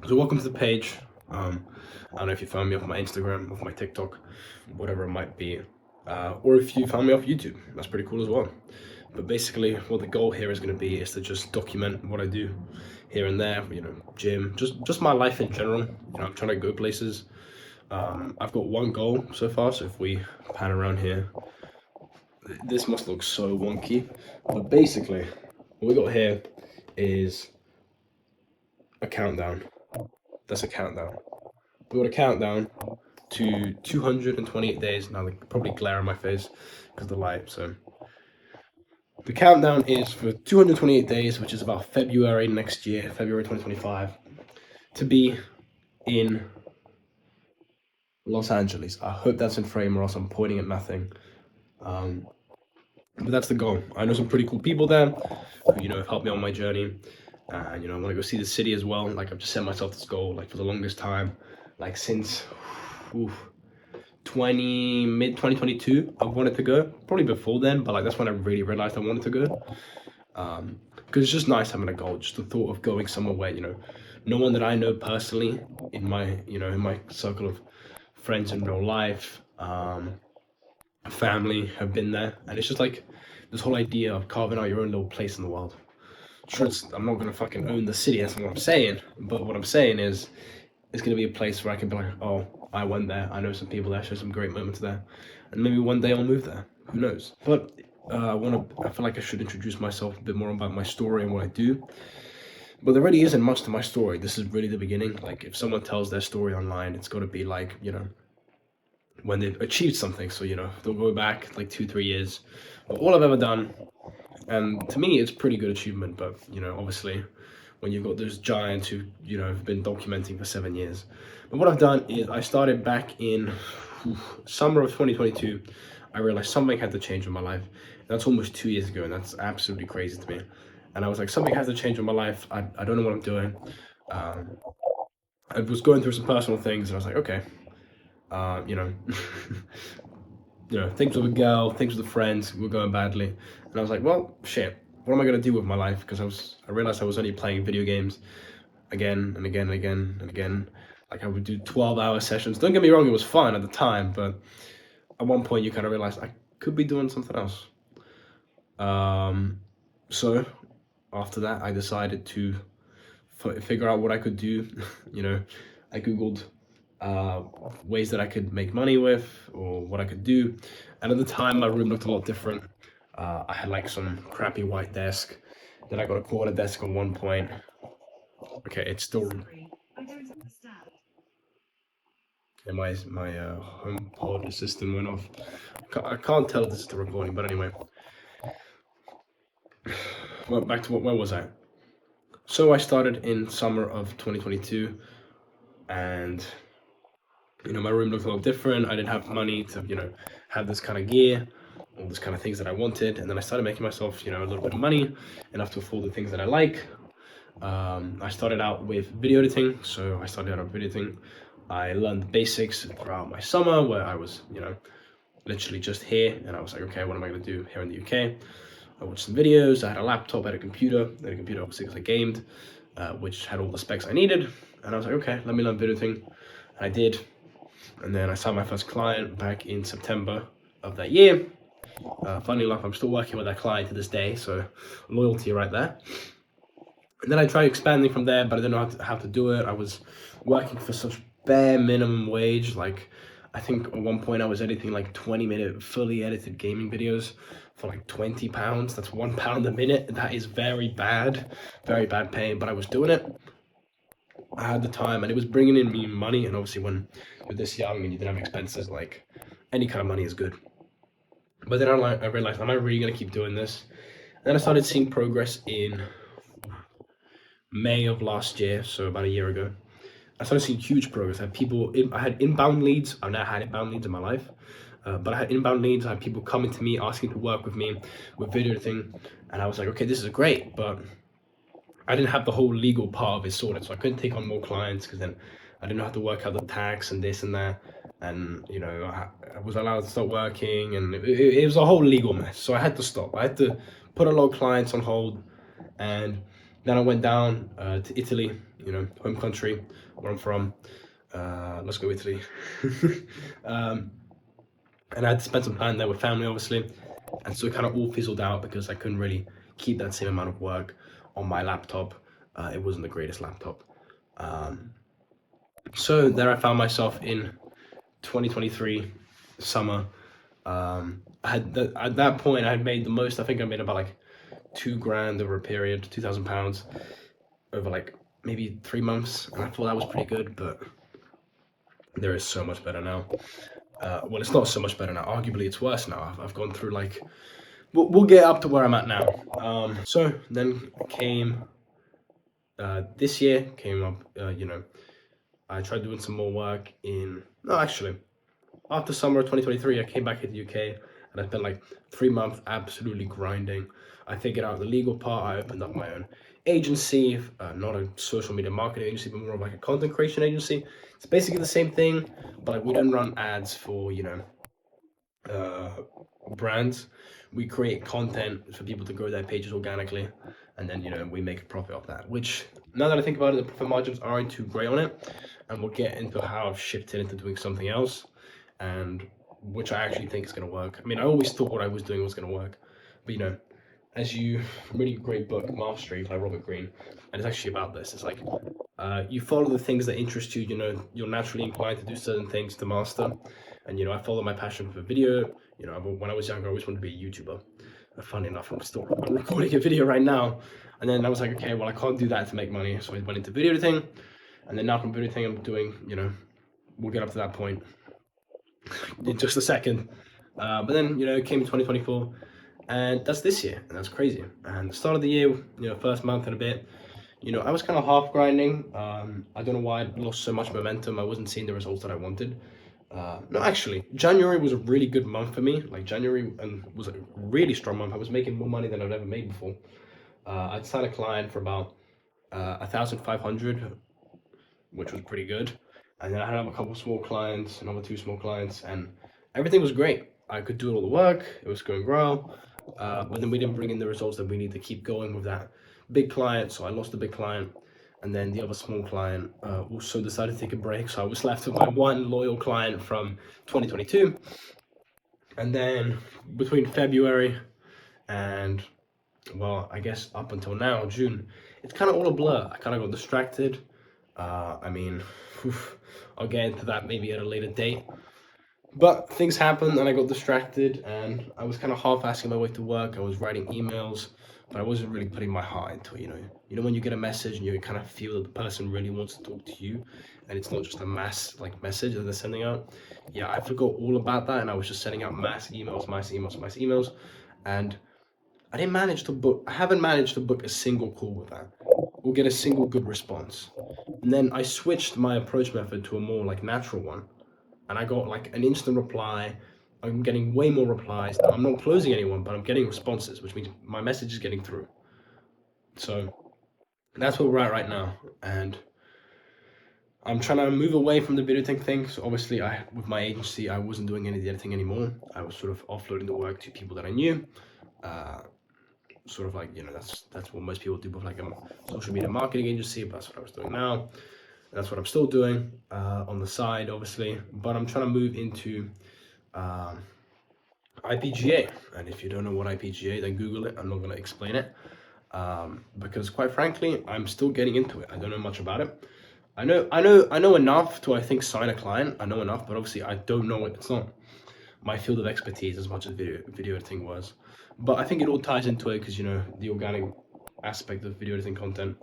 So welcome to the page. I don't know if you found me off my Instagram, off my TikTok, whatever it might be, or if you found me off YouTube. That's pretty cool as well. But basically, what the goal here is going to be is to just document what I do here and there. Gym, just my life in general. I'm trying to go places. I've got one goal so far. So if we pan around here, this must look so wonky, but basically, what we got here is a countdown. That's a countdown. We got a countdown to 228 days. Now, they probably glare on my face because of the light. So, the countdown is for 228 days, which is about February next year, February 2025, to be in Los Angeles. I hope that's in frame, or else I'm pointing at nothing. But that's the goal. I know some pretty cool people there who, have helped me on my journey. And, I want to go see the city as well. Like, I've just set myself this goal, like, for the longest time. Like, since oof, mid 2022 I wanted to go, probably before then, but like that's when I really realized I wanted to go, because it's just nice having a goal, just the thought of going somewhere where no one that I know personally in my in my circle of friends in real life, family, have been there, and it's just like this whole idea of carving out your own little place in the world. Sure, I'm not gonna fucking own the city, that's not what I'm saying, but what I'm saying is it's going to be a place where I can be like, oh, I went there, I know some people there, share some great moments there, and maybe one day I'll move there. Who knows? But I feel like I should introduce myself a bit more about my story and what I do. But there really isn't much to my story. This is really the beginning. Like, if someone tells their story online, it's got to be like, when they've achieved something. So, they'll go back like 2, 3 years. But all I've ever done, and to me, it's pretty good achievement. But, obviously, when you've got those giants who have been documenting for 7 years. But what I've done is I started back in summer of 2022. I realized something had to change in my life. That's almost 2 years ago, and that's absolutely crazy to me. And I was like, something has to change in my life. I don't know what I'm doing. Um, I was going through some personal things, and I was like, okay, uh, you know, things with a girl, things with friends were going badly, and I was like, well, shit. What am I gonna do with my life? Because I realized I was only playing video games again and again and again and again. Like, I would do 12-hour sessions. Don't get me wrong, it was fun at the time, but at one point you kind of realize I could be doing something else. So after that, I decided to figure out what I could do. I googled ways that I could make money with, or what I could do. And at the time, my room looked a lot different. I had like some crappy white desk. Then I got a corner desk at one point. Okay, it's still. Okay, my home pod assistant went off. I can't tell if this is the recording, but anyway. Well, back to where was I? So I started in summer of 2022, and my room looked a lot different. I didn't have money to have this kind of gear, all this kind of things that I wanted, and then I started making myself a little bit of money, enough to afford the things that I like. I started out with video editing, so I started out with video editing. I learned the basics throughout my summer, where I was literally just here, and I was like, okay, what am I going to do here in the UK? I watched some videos. I had a laptop, I had a computer. Obviously because I gamed, which had all the specs I needed, and I was like, okay, let me learn video editing, and I did. And then I signed my first client back in September of that year. Funny enough, I'm still working with that client to this day, so loyalty right there. And then I tried expanding from there, but I didn't know how to do it. I was working for such bare minimum wage. Like, I think at one point I was editing like 20-minute fully edited gaming videos for like £20. That's £1 a minute. That is very bad pay, but I was doing it. I had the time, and it was bringing in me money. And obviously, when you're this young and you didn't have expenses, like, any kind of money is good. But then I realized, am I really gonna keep doing this? And then I started seeing progress in May of last year, so about a year ago. I started seeing huge progress. I had inbound leads. I've never had inbound leads in my life, but I had inbound leads. I had people coming to me asking to work with me with video editing, and I was like, okay, this is great, but I didn't have the whole legal part of it sorted, so I couldn't take on more clients, because then I didn't know how to work out the tax and this and that, and I was allowed to stop working, and it was a whole legal mess. So I had to stop. I had to put a lot of clients on hold, and Then I went down to Italy, home country, where I'm from. Let's go Italy. um, and I had to spend some time there with family, obviously, and so it kind of all fizzled out because I couldn't really keep that same amount of work on my laptop. It wasn't the greatest laptop. Um, so there I found myself in 2023 summer. At that point I had made the most. I think I made about like 2 grand over a period, £2,000 over like maybe 3 months, and I thought that was pretty good. But there is so much better now. Well, it's not so much better now. Arguably, it's worse now. I've gone through like we'll get up to where I'm at now. So then came this year came up. I tried doing some more work in. No, actually, after summer of 2023, I came back to the UK and I spent like 3 months absolutely grinding. I figured out the legal part. I opened up my own agency, not a social media marketing agency, but more of like a content creation agency. It's basically the same thing, but like, we don't run ads for uh, brands. We create content for people to grow their pages organically, and then we make a profit off that. Which, now that I think about it, the profit margins aren't too great on it, and we'll get into how I've shifted into doing something else, and which I actually think is going to work. I mean, I always thought what I was doing was going to work, but as you really great book Mastery by Robert Greene, and it's actually about this. It's like you follow the things that interest you. You're naturally inclined to do certain things to master, and I follow my passion for video. When I was younger, I always wanted to be a YouTuber. Funny enough, I'm recording a video right now, and then I was like, okay, well, I can't do that to make money, so I went into video editing, and then now from video editing, I'm doing, we'll get up to that point in just a second. But then, it came in 2024, and that's this year, and that's crazy. And the start of the year, first month and a bit, I was kind of half grinding. I don't know why I lost so much momentum. I wasn't seeing the results that I wanted. No, actually, January was a really good month for me. Like January was a really strong month. I was making more money than I've ever made before. I'd signed a client for about 1,500, which was pretty good. And then I had a couple small clients, another 2 small clients, and everything was great. I could do all the work. It was going well. But then we didn't bring in the results that we need to keep going with that big client. So I lost the big client. And then the other small client also decided to take a break. So I was left with my one loyal client from 2022. And then between February and, well, I guess up until now, June, it's kind of all a blur. I kind of got distracted. I mean, I'll get into that maybe at a later date. But things happened and I got distracted and I was kind of half-assing my way to work. I was writing emails, but I wasn't really putting my heart into it, when you get a message and you kind of feel that the person really wants to talk to you and it's not just a mass like message that they're sending out. Yeah, I forgot all about that and I was just sending out mass emails, and I haven't managed to book a single call with that or get a single good response. And then I switched my approach method to a more like natural one, and I got like an instant reply. I'm getting way more replies. I'm not closing anyone, but I'm getting responses, which means my message is getting through. So that's where we're at right now, and I'm trying to move away from the video editing thing. So obviously, with my agency, I wasn't doing any of the editing anymore. I was sort of offloading the work to people that I knew. Sort of like that's what most people do with like a social media marketing agency. But that's what I was doing now. That's what I'm still doing on the side, obviously. But I'm trying to move into IPGA. And if you don't know what IPGA, then Google it. I'm not going to explain it because, quite frankly, I'm still getting into it. I don't know much about it. I know enough to, I think, sign a client. I know enough, but obviously I don't know it. It's not my field of expertise as much as video editing was. But I think it all ties into it because the organic aspect of video editing content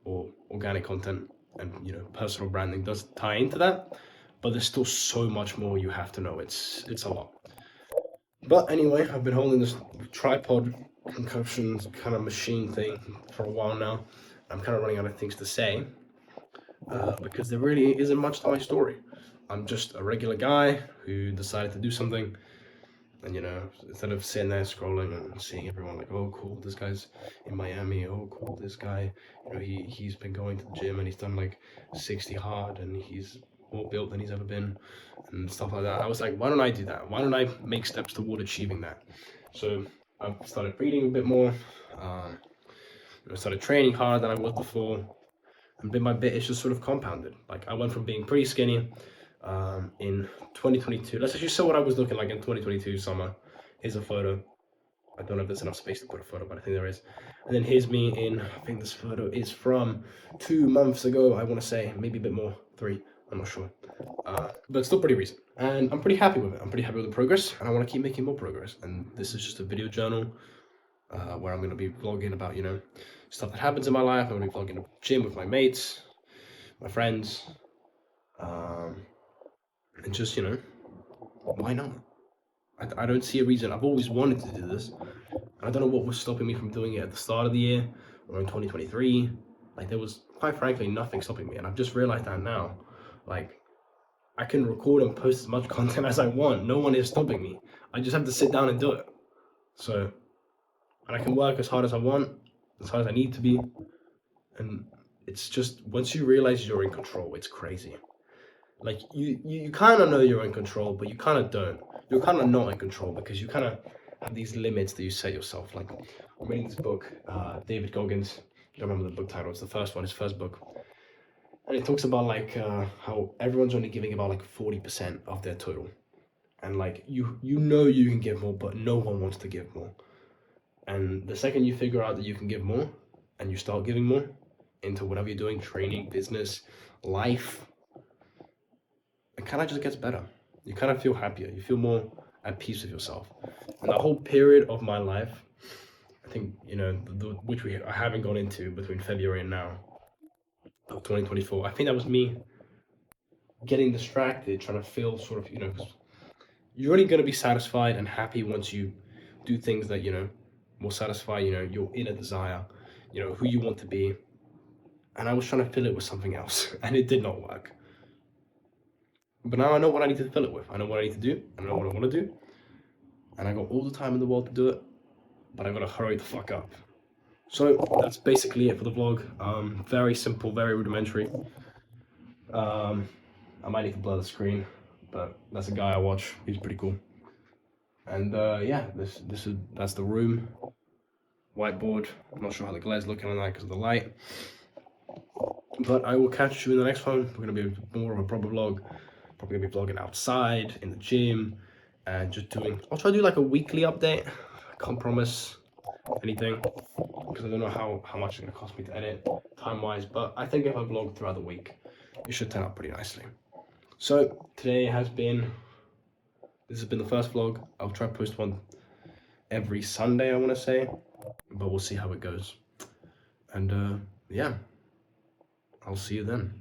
or organic content and personal branding does tie into that. But there's still so much more you have to know. It's a lot. But anyway, I've been holding this tripod concussion kind of machine thing for a while now. I'm kind of running out of things to say because there really isn't much to my story. I'm just a regular guy who decided to do something, and instead of sitting there scrolling and seeing everyone like, oh cool, this guy's in Miami, oh cool, this guy, he's been going to the gym and he's done like 60 hard and he's more built than he's ever been and stuff like that. I was like, why don't I do that? Why don't I make steps toward achieving that? So I've started reading a bit more. I started training harder than I was before, and bit by bit, it's just sort of compounded. Like I went from being pretty skinny in 2022. Let's actually show what I was looking like in 2022 summer. Here's a photo. I don't know if there's enough space to put a photo, but I think there is. And then here's me in, I think this photo is from 2 months ago, I want to say, maybe a bit more, 3, I'm not sure. But still pretty recent. And I'm pretty happy with it. I'm pretty happy with the progress, and I want to keep making more progress. And this is just a video journal where I'm going to be vlogging about, stuff that happens in my life. I'm going to be vlogging at the gym with my mates, my friends, and just, why not? I don't see a reason. I've always wanted to do this. I don't know what was stopping me from doing it at the start of the year or in 2023. Like there was, quite frankly, nothing stopping me. And I've just realized that now. Like I can record and post as much content as I want. No one is stopping me. I just have to sit down and do it. So, and I can work as hard as I want, as hard as I need to be. And it's just, once you realize you're in control, it's crazy. Like you kind of know you're in control, but you kind of don't. You're kind of not in control because you kind of have these limits that you set yourself. Like I'm reading this book, David Goggins. I don't remember the book title. It's the first one, his first book, and it talks about like how everyone's only giving about like 40% of their total, and like you know you can give more, but no one wants to give more. And the second you figure out that you can give more, and you start giving more into whatever you're doing, training, business, life, it kind of just gets better. You kind of feel happier. You feel more at peace with yourself. And the whole period of my life, I think, which I haven't gone into between February and now of 2024, I think that was me getting distracted, trying to feel sort of, 'cause you're only going to be satisfied and happy once you do things that, will satisfy, your inner desire, who you want to be. And I was trying to fill it with something else, and it did not work. But now I know what I need to fill it with. I know what I need to do. I know what I want to do. And I got all the time in the world to do it. But I gotta hurry the fuck up. So that's basically it for the vlog. Very simple, very rudimentary. I might need to blur the screen, but that's a guy I watch. He's pretty cool. And yeah, that's the room. Whiteboard. I'm not sure how the glare's looking on that because of the light. But I will catch you in the next one. We're gonna be more of a proper vlog. Probably gonna be vlogging outside, in the gym, and just I'll try to do like a weekly update. I can't promise anything because I don't know how much it's gonna cost me to edit time-wise, but I think if I vlog throughout the week, it should turn out pretty nicely. So this has been the first vlog. I'll try to post one every Sunday, I want to say, but we'll see how it goes. And yeah, I'll see you then.